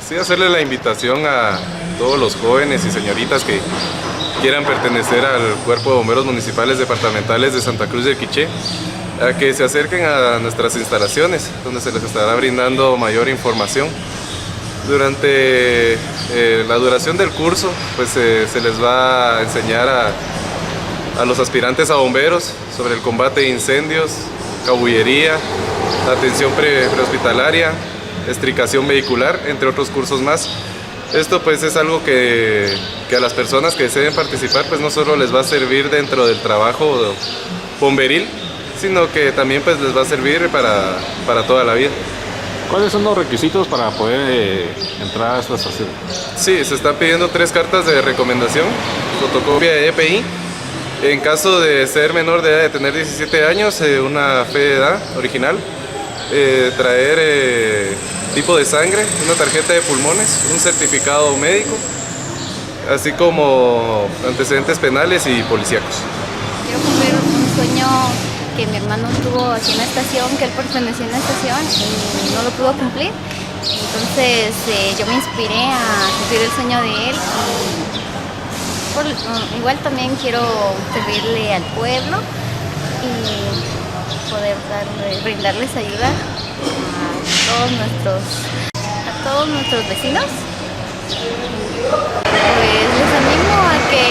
Sí, hacerle la invitación a todos los jóvenes y señoritas que quieran pertenecer al Cuerpo de Bomberos Municipales Departamentales de Santa Cruz del Quiché, a que se acerquen a nuestras instalaciones, donde se les estará brindando mayor información. Durante la duración del curso, pues se les va a enseñar a los aspirantes a bomberos sobre el combate de incendios, cabullería, atención prehospitalaria, estricación vehicular, entre otros cursos más. Esto pues es algo que a las personas que deseen participar pues no solo les va a servir dentro del trabajo bomberil, sino que también pues les va a servir para toda la vida. ¿Cuáles son los requisitos para poder entrar a esta estación? Sí, se están pidiendo 3 cartas de recomendación, fotocopia de EPI. En caso de ser menor de edad, de tener 17 años, una fe de edad original, traer tipo de sangre, una tarjeta de pulmones, un certificado médico, así como antecedentes penales y policíacos. Quiero cumplir un sueño que mi hermano tuvo aquí en la estación, que él pertenecía en la estación y no lo pudo cumplir. Entonces yo me inspiré a cumplir el sueño de él y igual también quiero servirle al pueblo y poder brindarles ayuda a todos nuestros vecinos. Pues les animo a que